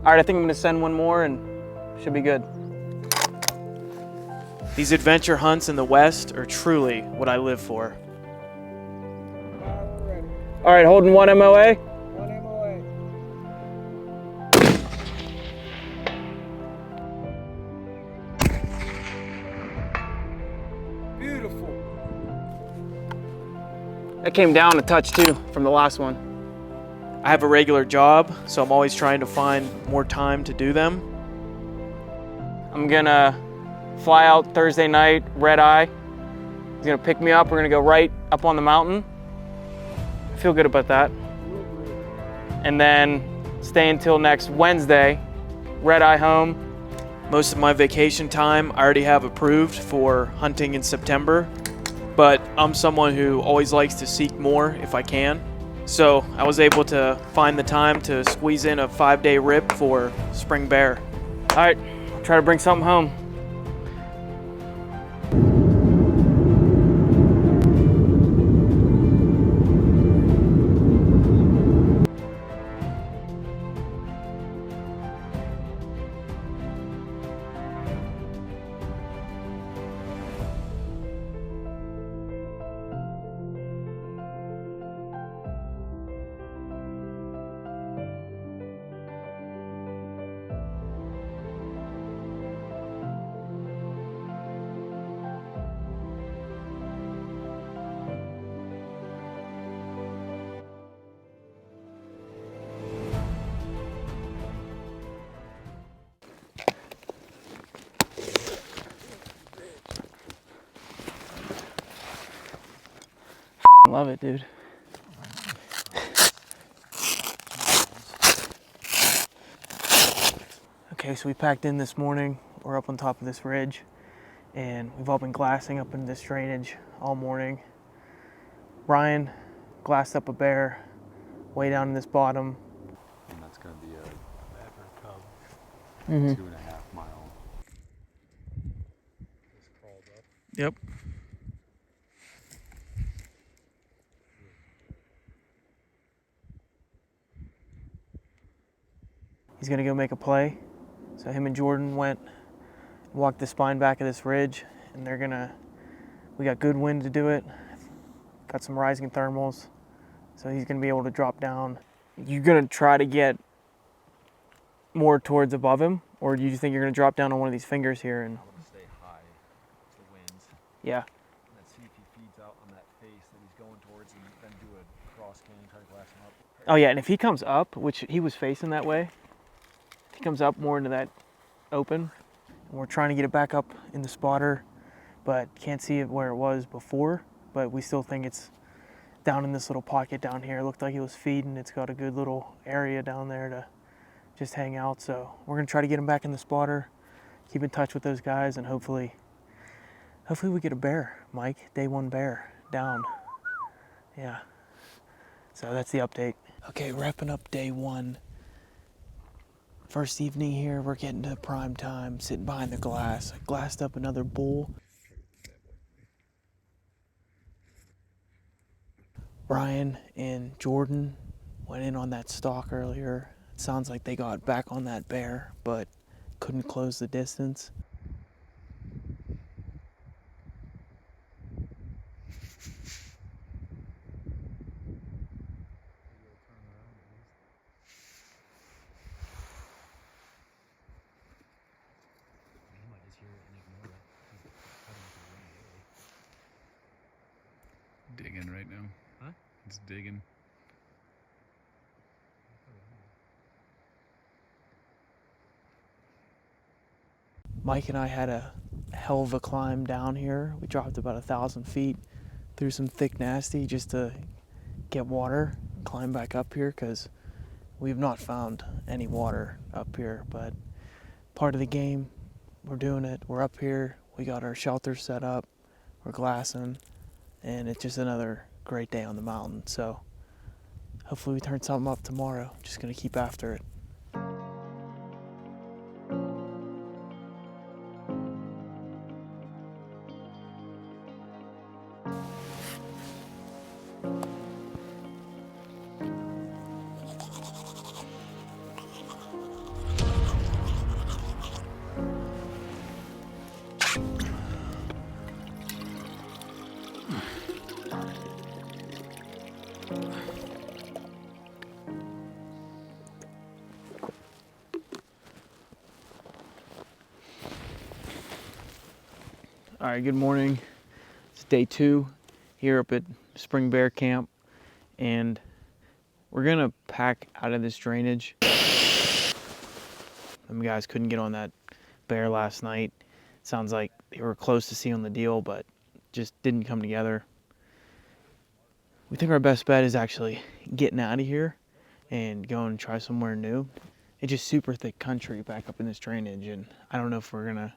All right, I think I'm gonna send one more and should be good. These adventure hunts in the West are truly what I live for. All right, holding 1 MOA. Beautiful. That came down a touch too from the last one. I have a regular job, so I'm always trying to find more time to do them. I'm gonna fly out Thursday night, red eye. He's gonna pick me up. We're gonna go right up on the mountain. I feel good about that. And then stay until next Wednesday, red eye home. Most of my vacation time I already have approved for hunting in September, but I'm someone who always likes to seek more if I can. So I was able to find the time to squeeze in a 5-day rip for spring bear. All right, I'll try to bring something home. Love it, dude. Okay, so we packed in this morning. We're up on top of this ridge, and we've all been glassing up in this drainage all morning. Ryan glassed up a bear way down in this bottom. And that's going to be a leopard cub, Mm-hmm. 2.5 mile. Just crawled up. Yep. He's gonna go make a play. So him and Jordan went and walked the spine back of this ridge, and we got good wind to do it. Got some rising thermals, so he's gonna be able to drop down. You're gonna try to get more towards above him, or do you think you're gonna drop down on one of these fingers here and? I want to stay high to the winds. Yeah. And then see if he feeds out on that face that he's going towards and then do a cross canyon, try to glass him up. Oh yeah, and if he comes up, which he was facing that way, if he comes up more into that open, and we're trying to get it back up in the spotter, but can't see it where it was before, but we still think it's down in this little pocket down here. It looked like it was feeding. It's got a good little area down there to just hang out. So we're gonna try to get him back in the spotter, keep in touch with those guys, and hopefully we get a bear, Mike. Day 1 bear down. Yeah. So that's the update. Okay, wrapping up day 1. First evening here, we're getting to prime time, sitting behind the glass. I glassed up another bull. Brian and Jordan went in on that stalk earlier. It sounds like they got back on that bear, but couldn't close the distance. Digging right now. Huh? It's digging. Mike and I had a hell of a climb down here. We dropped about 1,000 feet through some thick nasty just to get water, climb back up here, because we've not found any water up here, but part of the game, we're doing it. We're up here, we got our shelter set up, we're glassing, and it's just another great day on the mountain. So hopefully we turn something up tomorrow. Just gonna keep after it. All right, good morning. It's day 2 here up at Spring Bear Camp, and we're gonna pack out of this drainage. Them guys couldn't get on that bear last night. Sounds like they were close to sealing the deal, but just didn't come together. We think our best bet is actually getting out of here and going and try somewhere new. It's just super thick country back up in this drainage, and I don't know if we're gonna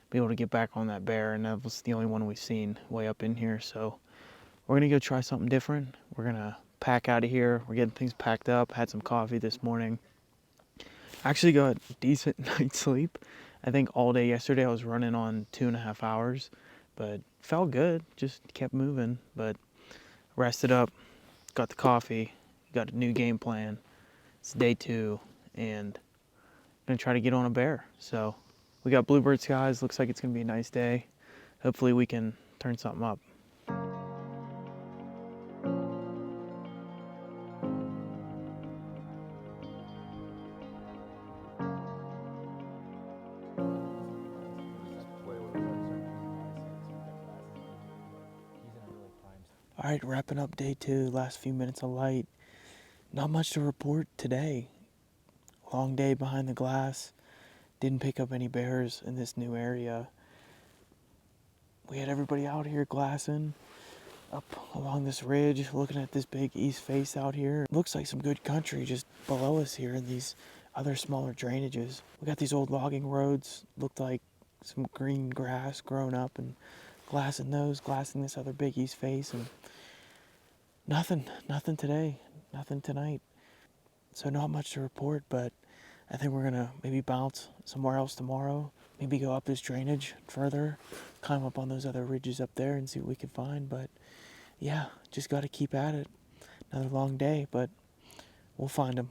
be able to get back on that bear, and that was the only one we've seen way up in here. So we're gonna go try something different. We're gonna pack out of here. We're getting things packed up. Had some coffee this morning. Actually got a decent night's sleep. I think all day yesterday I was running on 2.5 hours, but felt good. Just kept moving, but rested up, got the coffee, got a new game plan. It's day 2, and I'm gonna try to get on a bear. So we got bluebird skies. Looks like it's gonna be a nice day. Hopefully we can turn something up. All right, wrapping up day 2, last few minutes of light. Not much to report today. Long day behind the glass. Didn't pick up any bears in this new area. We had everybody out here glassing up along this ridge, looking at this big east face out here. Looks like some good country just below us here in these other smaller drainages. We got these old logging roads, looked like some green grass growing up, and glassing those, glassing this other big east face, and nothing today, nothing tonight. So not much to report, but I think we're gonna maybe bounce somewhere else tomorrow, maybe go up this drainage further, climb up on those other ridges up there and see what we can find. But yeah, just gotta keep at it. Another long day, but we'll find them.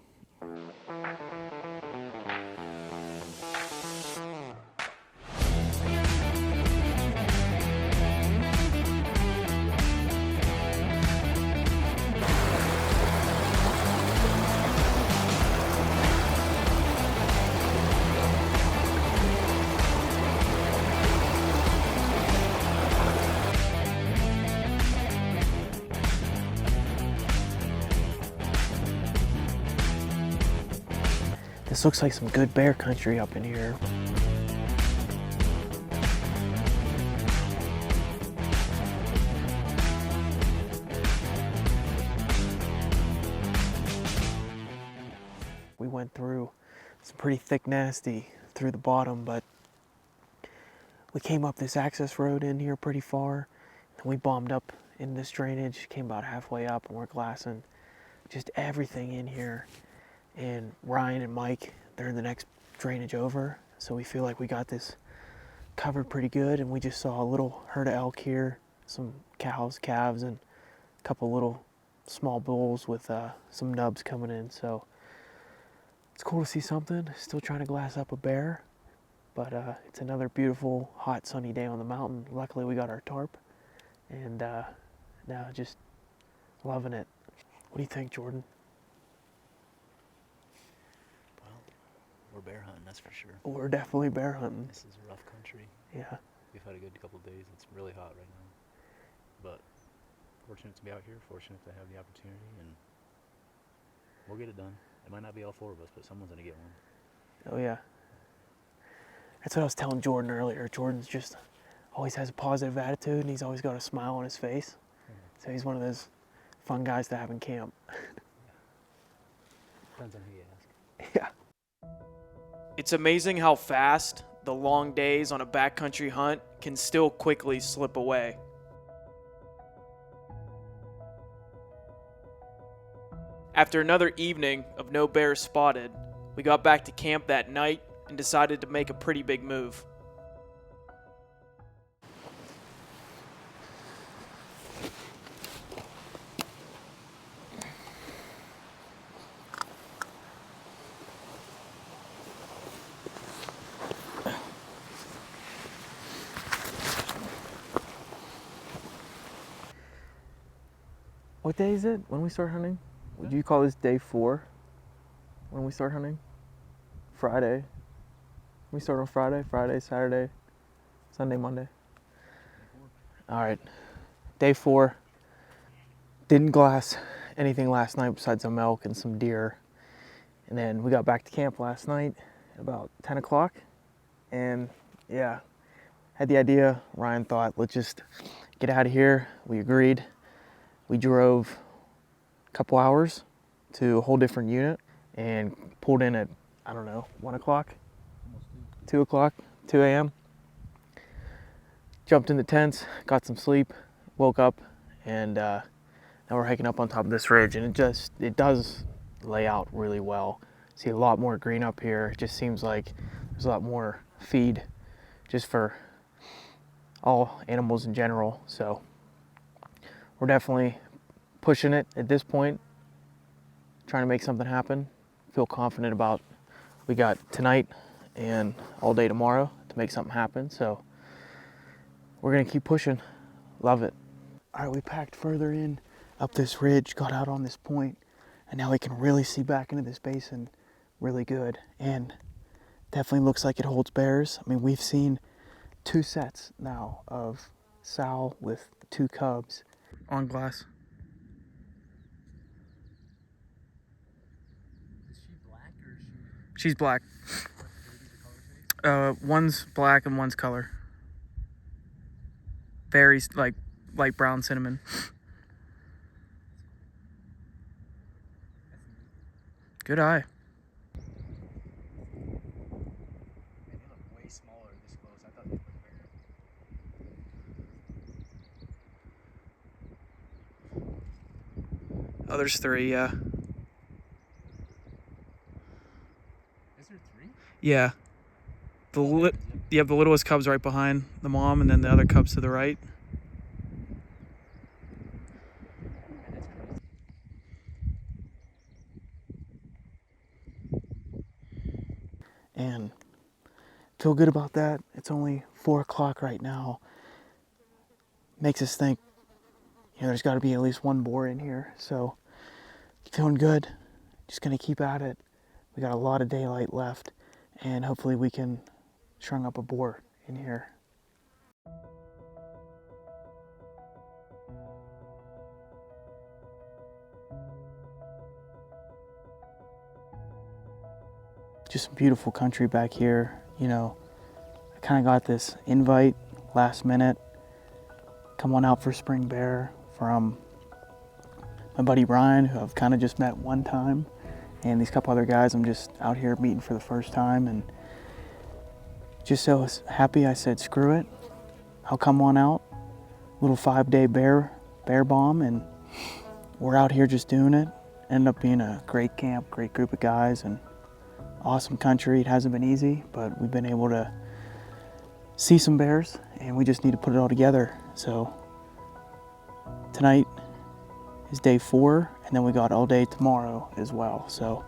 This looks like some good bear country up in here. We went through some pretty thick nasty through the bottom, but we came up this access road in here pretty far, and we bombed up in this drainage, came about halfway up, and we're glassing just everything in here. And Ryan and Mike, they're in the next drainage over, so we feel like we got this covered pretty good. And we just saw a little herd of elk here, some cows, calves, and a couple little small bulls with some nubs coming in. So it's cool to see something. Still trying to glass up a bear, but it's another beautiful, hot, sunny day on the mountain. Luckily we got our tarp, and now just loving it. What do you think, Jordan? We're bear hunting, that's for sure. We're definitely bear hunting. This is rough country. Yeah. We've had a good couple of days. It's really hot right now. But fortunate to be out here, fortunate to have the opportunity, and we'll get it done. It might not be all 4 of us, but someone's going to get one. Oh, yeah. That's what I was telling Jordan earlier. Jordan's just always has a positive attitude, and he's always got a smile on his face. So he's one of those fun guys to have in camp. Depends on who you ask. Yeah. It's amazing how fast the long days on a backcountry hunt can still quickly slip away. After another evening of no bears spotted, we got back to camp that night and decided to make a pretty big move. What day is it when we start hunting? Would you call this day 4 when we start hunting? Friday. We start on Friday, Saturday, Sunday, Monday. All right, day 4. Didn't glass anything last night besides some elk and some deer. And then we got back to camp last night at about 10 o'clock. And yeah, had the idea. Ryan thought, let's just get out of here. We agreed. We drove a couple hours to a whole different unit and pulled in at, I don't know, 1 o'clock, 2 o'clock, 2 a.m. Jumped in the tents, got some sleep, woke up, and now we're hiking up on top of this ridge, and it does lay out really well. See a lot more green up here. It just seems like there's a lot more feed just for all animals in general. So we're definitely pushing it at this point, trying to make something happen. Feel confident about we got tonight and all day tomorrow to make something happen. So we're gonna keep pushing. Love it. All right, we packed further in up this ridge, got out on this point, and now we can really see back into this basin really good. And definitely looks like it holds bears. I mean, we've seen 2 sets now of sow with 2 cubs on glass. Is she black or is she She's black. One's black and one's color. Very like light brown cinnamon. Good eye. Man, they look way smaller this close. I thought they looked bigger. Oh, there's 3, yeah. Is there 3? Yeah. The littlest cub's right behind the mom, and then the other cub's to the right. And feel good about that. It's only 4 o'clock right now. Makes us think, there's got to be at least 1 boar in here. So feeling good. Just gonna keep at it. We got a lot of daylight left, and hopefully we can string up a boar in here. Just some beautiful country back here. I kind of got this invite last minute. Come on out for spring bear from my buddy Ryan, who I've kind of just met one time, and these couple other guys I'm just out here meeting for the first time, and just so happy I said screw it, I'll come on out. Little 5-day bear bomb, and we're out here just doing it. Ended up being a great camp, great group of guys, and awesome country. It hasn't been easy, but we've been able to see some bears, and we just need to put it all together. So tonight is day 4, and then we got all day tomorrow as well. So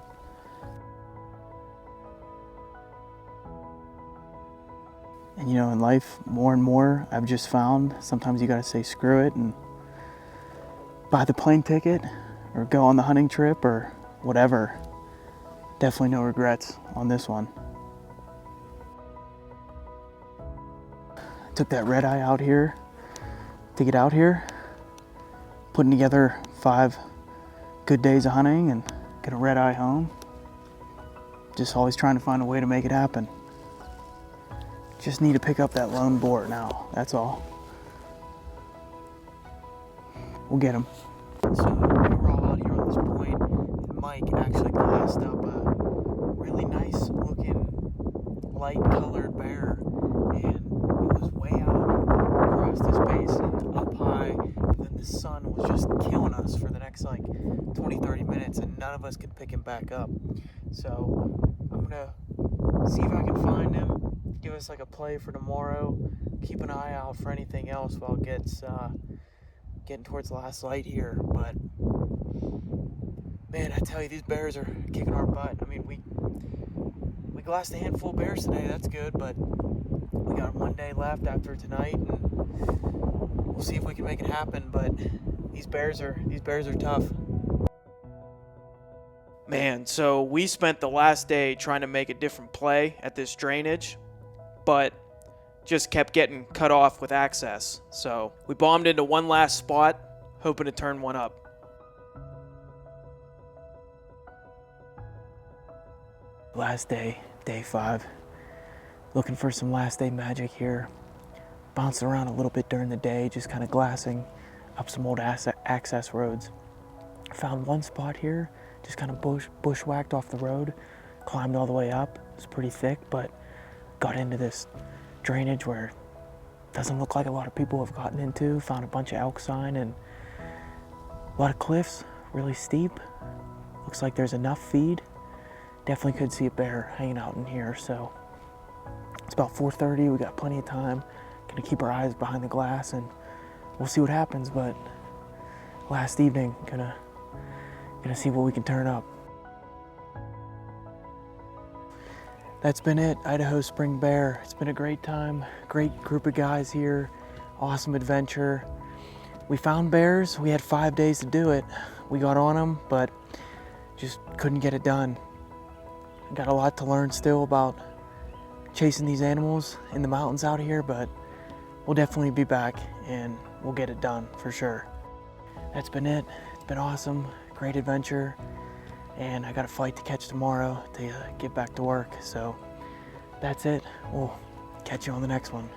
and in life, more and more, I've just found sometimes you gotta say screw it and buy the plane ticket or go on the hunting trip or whatever. Definitely no regrets on this one. Took that red eye out here to get out here, putting together 5 good days of hunting and get a red eye home. Just always trying to find a way to make it happen. Just need to pick up that lone boar now, that's all. We'll get him. So we're all out here on this point, and Mike actually glassed up a really nice looking light colored bear, and it was way out across this basin, up high, and then the sun was just killing us for the next 20-30 minutes, and none of us could pick him back up. So I'm gonna see if I can find him, give us a play for tomorrow, keep an eye out for anything else while it gets getting towards the last light here. But man, I tell you, these bears are kicking our butt. I mean, we glassed a handful of bears today, that's good, but we got 1 day left after tonight, and we'll see if we can make it happen. But these bears are tough. Man, so we spent the last day trying to make a different play at this drainage, but just kept getting cut off with access. So we bombed into one last spot, hoping to turn one up. Last day, day 5. Looking for some last day magic here. Bounced around a little bit during the day, just kind of glassing up some old access roads. Found one spot here, just kind of bushwhacked off the road, climbed all the way up. It's pretty thick, but got into this drainage where it doesn't look like a lot of people have gotten into. Found a bunch of elk sign and a lot of cliffs, really steep. Looks like there's enough feed. Definitely could see a bear hanging out in here. So it's about 4:30. We got plenty of time. Gonna keep our eyes behind the glass and we'll see what happens. But last evening, gonna see what we can turn up. That's been it, Idaho Spring Bear. It's been a great time, great group of guys here, awesome adventure. We found bears. We had 5 days to do it. We got on them, but just couldn't get it done. Got a lot to learn still about chasing these animals in the mountains out here, but we'll definitely be back and we'll get it done for sure. That's been it. It's been awesome, great adventure, and I got a flight to catch tomorrow to get back to work. So that's it. We'll catch you on the next one.